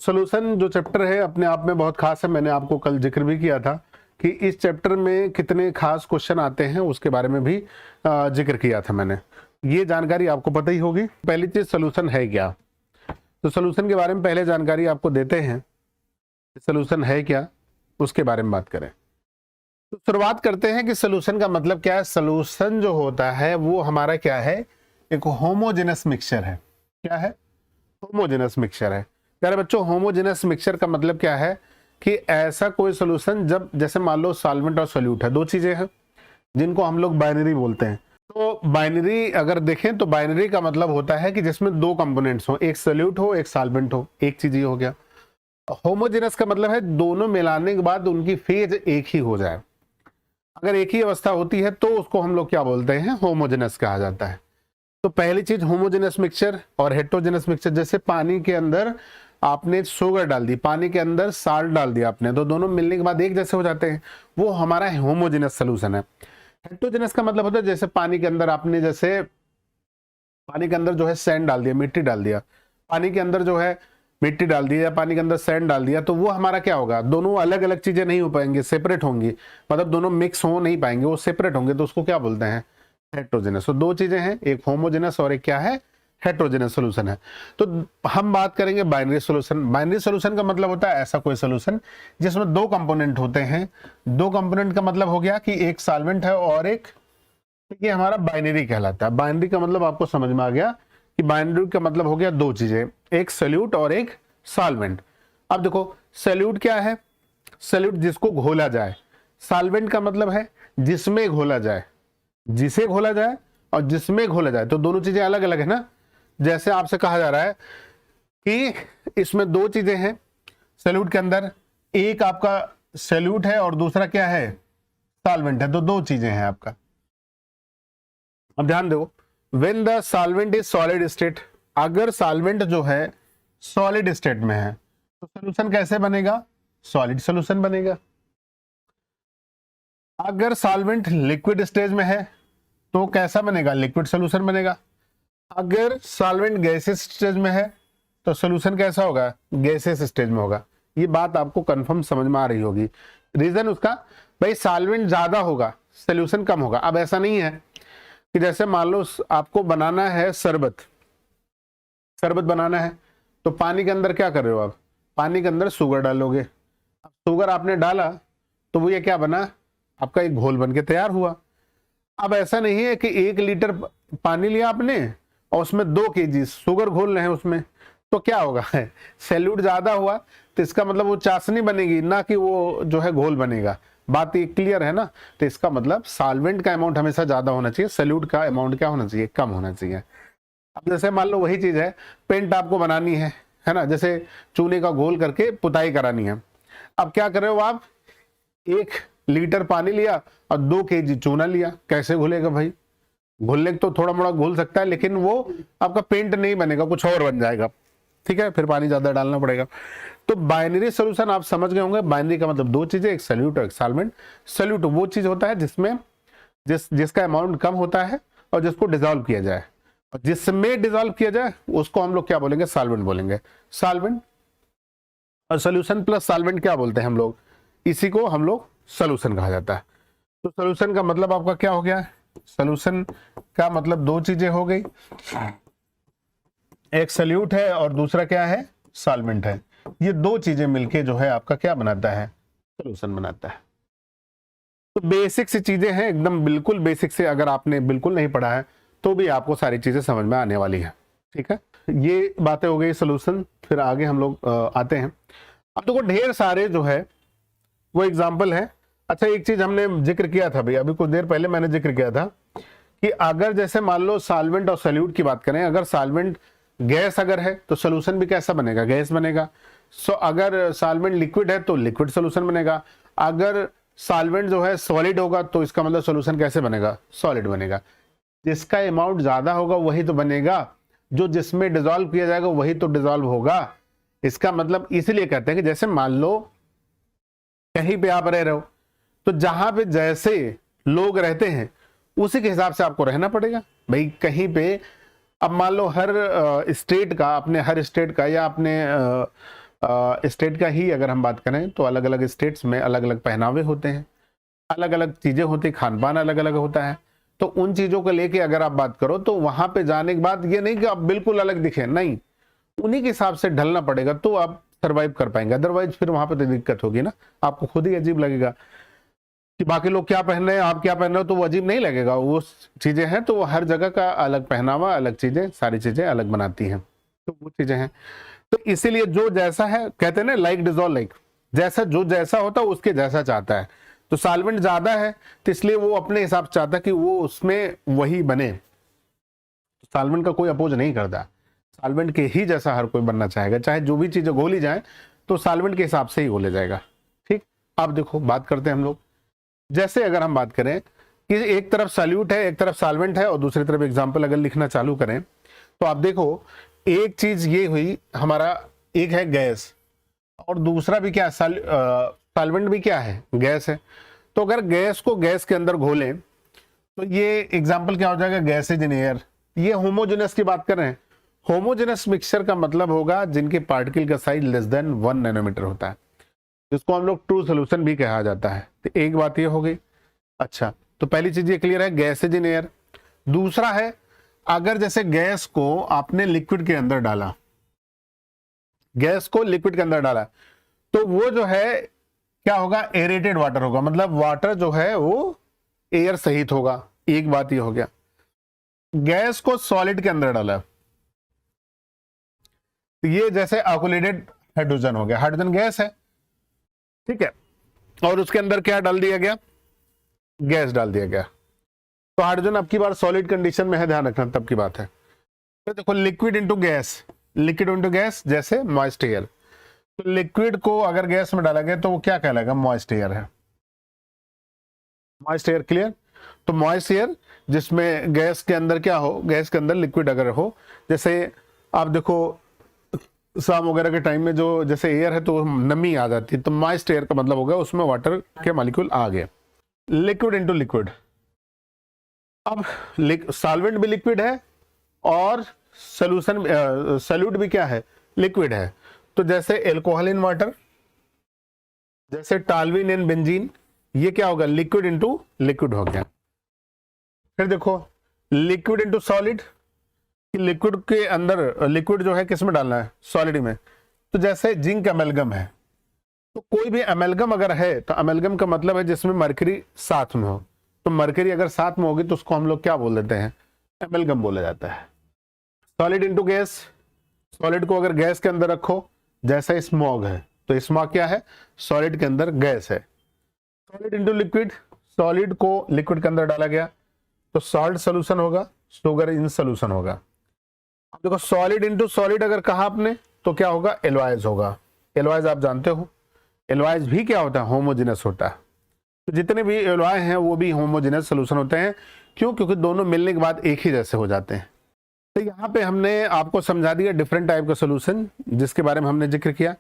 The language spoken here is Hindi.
सॉल्यूशन जो चैप्टर है अपने आप में बहुत खास है। मैंने आपको कल जिक्र भी किया था कि इस चैप्टर में कितने खास क्वेश्चन आते हैं, उसके बारे में भी जिक्र किया था मैंने। ये जानकारी आपको पता ही होगी। पहली चीज सॉल्यूशन है क्या, तो सॉल्यूशन के बारे में पहले जानकारी आपको देते हैं। सॉल्यूशन है क्या उसके बारे में बात करें तो शुरुआत करते हैं कि सॉल्यूशन का मतलब क्या है। सॉल्यूशन जो होता है वो हमारा क्या है, एक होमोजेनस मिक्सचर है। क्या है? होमोजेनस मिक्सचर है। प्यारे बच्चों, होमोजेनस मिक्सचर का मतलब क्या है कि ऐसा कोई सॉल्यूशन जब, जैसे मान लो सॉल्वेंट और सॉल्यूट है, दो चीजें हैं जिनको हम लोग बाइनरी बोलते हैं। तो बाइनरी अगर देखें तो बाइनरी का मतलब होता है कि जिसमें दो कंपोनेंट्स हो, एक सॉल्यूट हो एक सॉल्वेंट हो। एक चीज ये हो गया। होमोजेनस का मतलब है दोनों मिलाने के बाद उनकी फेज एक ही हो जाए। अगर एक ही अवस्था होती है तो उसको हम लोग क्या बोलते हैं, होमोजेनस कहा जाता है। तो पहली चीज होमोजेनस मिक्सचर और हेटेरोजेनस मिक्सचर। जैसे पानी के अंदर आपने शुगर डाल दी, पानी के अंदर साल्ट डाल दिया आपने, तो दोनों मिलने के बाद एक जैसे हो जाते हैं, वो हमारा होमोजेनस सॉल्यूशन है। हेटेरोजेनस का मतलब होता है जैसे पानी के अंदर आपने, जैसे पानी के अंदर जो है सैंड डाल दिया, मिट्टी डाल दिया, पानी के अंदर जो है मिट्टी डाल दी या पानी के अंदर सैंड डाल दिया, तो वो हमारा क्या होगा, दोनों अलग अलग चीजें नहीं हो पाएंगे, सेपरेट होंगी, मतलब दोनों मिक्स हो नहीं पाएंगे, वो सेपरेट होंगे, तो उसको क्या बोलते हैं, हेटेरोजेनस। तो दो चीजें हैं, एक होमोजेनस और एक क्या है, हेटेरोजेनस सॉल्यूशन है। तो हम बात करेंगे बाइनरी सॉल्यूशन। बाइनरी सॉल्यूशन का मतलब होता है ऐसा कोई सॉल्यूशन जिसमें दो कंपोनेंट होते हैं। दो कंपोनेंट का मतलब हो गया कि एक सॉल्वेंट है और एक, ये हमारा बाइनरी कहलाता है। बाइनरी का मतलब आपको समझ में आ गया कि बाइनरी का मतलब हो गया दो चीजें, एक सॉल्यूट और एक सॉल्वेंट। अब देखो सॉल्यूट क्या है, सॉल्यूट जिसको घोला जाए। सॉल्वेंट का मतलब है जिसमें घोला जाए, जिसे घोला जाए और जिसमें घोला जाए, तो दोनों चीजें अलग अलग है ना। जैसे आपसे कहा जा रहा है कि इसमें दो चीजें हैं सॉल्यूट के अंदर, एक आपका सॉल्यूट है और दूसरा क्या है, सॉल्वेंट है, तो दो चीजें हैं आपका। अब ध्यान दो, when the solvent is solid state, अगर सॉल्वेंट जो है सॉलिड स्टेट में है तो सॉल्यूशन कैसे बनेगा, सॉलिड सॉल्यूशन बनेगा। अगर सॉल्वेंट लिक्विड स्टेज में है तो कैसा बनेगा, लिक्विड सॉल्यूशन बनेगा। अगर सॉल्वेंट गैसेस स्टेज में है तो सॉल्यूशन कैसा होगा, गैसेस स्टेज में होगा। ये बात आपको कंफर्म समझ में आ रही होगी। रीजन उसका, भाई सॉल्वेंट ज्यादा होगा सॉल्यूशन कम होगा। अब ऐसा नहीं है कि जैसे मान लो आपको बनाना है शरबत, शरबत बनाना है तो पानी के अंदर क्या कर रहे हो आप, पानी के अंदर शुगर डालोगे। अब शुगर आपने डाला तो वो ये क्या बना, आपका एक घोल बन के तैयार हुआ। अब ऐसा नहीं है कि 1 लीटर पानी लिया आपने और उसमें 2 kg शुगर घोल रहे हैं उसमें, तो क्या होगा, सॉल्यूट ज्यादा हुआ तो इसका मतलब वो चाशनी बनेगी, ना कि वो जो है घोल बनेगा। बात ये क्लियर है ना। तो इसका मतलब सॉल्वेंट का अमाउंट हमेशा ज्यादा होना चाहिए, सॉल्यूट का अमाउंट क्या होना चाहिए, कम होना चाहिए। अब जैसे मान लो वही चीज है, पेंट आपको बनानी है ना, जैसे चूने का घोल करके पुताई करानी है। अब क्या कर रहे हो आप, 1 लीटर पानी लिया और 2 kg चूना लिया, कैसे घुलेगा भाई, घुलने तो थोड़ा मोड़ा घुल सकता है लेकिन वो आपका पेंट नहीं बनेगा, कुछ और बन जाएगा। ठीक है, फिर पानी ज्यादा डालना पड़ेगा। तो बाइनरी सॉल्यूशन आप समझ गए होंगे। बाइनरी का मतलब दो चीजें, एक सॉल्यूट और एक सॉल्वेंट। सॉल्यूट वो चीज होता है जिसमें जिसका अमाउंट कम होता है और जिसको डिजोल्व किया जाए, और जिसमें डिजोल्व किया जाए उसको हम लोग क्या बोलेंगे, सॉल्वेंट बोलेंगे। सॉल्वेंट और सॉल्यूशन प्लस सॉल्वेंट क्या बोलते हैं हम लोग, इसी को हम लोग सॉल्यूशन कहा जाता है। तो सॉल्यूशन का मतलब आपका क्या हो गया, सॉल्यूशन का मतलब दो चीजें हो गई, एक सॉल्यूट है और दूसरा क्या है, सॉल्वेंट है। ये दो चीजें मिलके जो है आपका क्या बनाता है, सॉल्यूशन बनाता है। तो बेसिक सी चीजें हैं, एकदम बिल्कुल बेसिक से, अगर आपने बिल्कुल नहीं पढ़ा है तो भी आपको सारी चीजें समझ में आने वाली है। ठीक है, ये बातें हो गई सॉल्यूशन। फिर आगे हम लोग आते हैं। अब देखो ढेर सारे जो है वो एग्जाम्पल है। अच्छा, एक चीज हमने जिक्र किया था भाई, अभी कुछ देर पहले मैंने जिक्र किया था कि अगर जैसे मान लो सॉल्वेंट और सॉल्यूट की बात करें, अगर सॉल्वेंट गैस अगर है तो सॉल्यूशन भी कैसा बनेगा, गैस बनेगा। अगर सॉल्वेंट लिक्विड है तो लिक्विड सॉल्यूशन बनेगा। अगर सॉल्वेंट जो है सॉलिड होगा तो इसका मतलब सॉल्यूशन कैसे बनेगा, सॉलिड बनेगा। जिसका अमाउंट ज्यादा होगा वही तो बनेगा, जो जिसमें डिजोल्व किया जाएगा वही तो डिजोल्व होगा। इसका मतलब इसलिए कहते हैं कि जैसे मान लो कहीं पे आप रह रहे हो तो जहां पे जैसे लोग रहते हैं उसी के हिसाब से आपको रहना पड़ेगा भाई। कहीं पे अब मान लो हर स्टेट का, अपने हर स्टेट का या अपने स्टेट का ही अगर हम बात करें तो अलग अलग स्टेट्स में अलग अलग पहनावे होते हैं, अलग अलग चीज़ें होती, खान पान अलग अलग होता है। तो उन चीज़ों को लेके अगर आप बात करो तो वहाँ पे जाने के बाद ये नहीं कि आप बिल्कुल अलग दिखे, नहीं, उन्हीं के हिसाब से ढलना पड़ेगा तो आप सर्वाइव कर पाएंगे। अदरवाइज फिर वहाँ पे तो दिक्कत होगी ना, आपको खुद ही अजीब लगेगा कि बाकी लोग क्या पहन रहे हैं, आप क्या पहन रहे हो, तो वो अजीब नहीं लगेगा। वो चीज़ें हैं तो हर जगह का अलग पहनावा, अलग चीज़ें, सारी चीज़ें अलग बनाती हैं, तो वो चीज़ें हैं। तो इसीलिए जो जैसा है, कहते हैं ना लाइक डिजॉल्व लाइक, जैसा जो जैसा होता है उसके जैसा चाहता है। तो सॉल्वेंट ज्यादा है तो इसलिए वो अपने हिसाब से चाहता है कि वो उसमें वही बने। सॉल्वेंट का कोई अपोज नहीं करता, सॉल्वेंट के ही जैसा हर कोई बनना चाहेगा, चाहे जो भी चीजें घोली जाए तो सॉल्वेंट के हिसाब से ही घोले जाएगा। ठीक, अब देखो बात करते हैं हम लोग, जैसे अगर हम बात करें कि एक तरफ सॉल्यूट है, एक तरफ सॉल्वेंट है, और दूसरी तरफ एग्जाम्पल अगर लिखना चालू करें तो आप देखो एक चीज ये हुई हमारा, एक है गैस और दूसरा भी क्या, सॉल्वेंट भी क्या है, गैस है। तो अगर गैस को गैस के अंदर घोलें तो ये एग्जाम्पल क्या हो जाएगा, गैस इज इन एयर। ये होमोजेनस की बात कर रहे हैं। होमोजेनस मिक्सचर का मतलब होगा जिनके पार्टिकल का साइज लेस देन 1 नैनोमीटर होता है, जिसको हम लोग ट्रू सोल्यूशन भी कहा जाता है। तो एक बात ये हो गई। अच्छा, तो पहली चीज ये क्लियर है, गैस इज इन एयर। दूसरा है, अगर जैसे गैस को आपने लिक्विड के अंदर डाला, गैस को लिक्विड के अंदर डाला तो वो जो है क्या होगा, एरेटेड वाटर होगा, मतलब वाटर जो है वो एयर सहित होगा। एक बात ये हो गया। गैस को सॉलिड के अंदर डाला तो ये जैसे ऑक्सीडेटेड हाइड्रोजन हो गया, हाइड्रोजन गैस है, ठीक है, और उसके अंदर क्या डाल दिया गया, गैस डाल दिया गया। तो हाइड्रोजन अब की बार सॉलिड कंडीशन में है, ध्यान रखना तब की बात है। तो देखो liquid into gas, liquid into gas, जैसे मॉइस्ट एयर। तो लिक्विड को अगर गैस में डाला गया तो वो क्या कहलाएगा, मॉइस्ट एयर है। Moist air clear. तो मॉइस्ट एयर जिसमें गैस के अंदर क्या हो, गैस के अंदर लिक्विड अगर हो, जैसे आप देखो शाम वगैरह के टाइम में जो जैसे एयर है तो नमी आ जाती है, तो मॉइस्ट एयर का मतलब होगा उसमें वाटर के मॉलिक्यूल आ गए। लिक्विड इंटू लिक्विड, अब सॉल्वेंट भी लिक्विड है और सोल्यूशन सॉल्यूट भी क्या है, लिक्विड है। तो जैसे एल्कोहल इन वाटर, जैसे टालविन इन बेंजीन, ये क्या होगा, लिक्विड इंटू लिक्विड हो गया। फिर देखो लिक्विड इंटू सॉलिड, लिक्विड के अंदर लिक्विड जो है किस में डालना है, सॉलिड में। तो जैसे जिंक अमेलगम है, तो कोई भी अमेलगम अगर है तो अमेलगम का मतलब है जिसमें मरकरी साथ में हो। तो मरकरी अगर साथ में होगी तो उसको हम लोग क्या बोल देते हैं, अमेलगम बोला जाता है। सॉलिड इंटू गैस, सॉलिड को अगर गैस के अंदर रखो, जैसे स्मॉग है तो स्मॉग क्या है, सॉलिड के अंदर गैस है। सॉलिड इंटू लिक्विड, सॉलिड को लिक्विड के अंदर डाला गया तो सॉल्ट सोल्यूशन होगा, शुगर इन सोल्यूशन होगा। अब देखो सॉलिड इंटू सॉलिड अगर कहा आपने तो क्या होगा, एलवाइज होगा। एलवाइज आप जानते हो, एलवाइज भी क्या होता है, होमोजेनस होता है। तो जितने भी एलवाय हैं वो भी होमोजेनस सोल्यूशन होते हैं। क्यों, क्योंकि दोनों मिलने के बाद एक ही जैसे हो जाते हैं। तो यहाँ पे हमने आपको समझा दिया डिफरेंट टाइप का सोल्यूशन जिसके बारे में हमने जिक्र किया।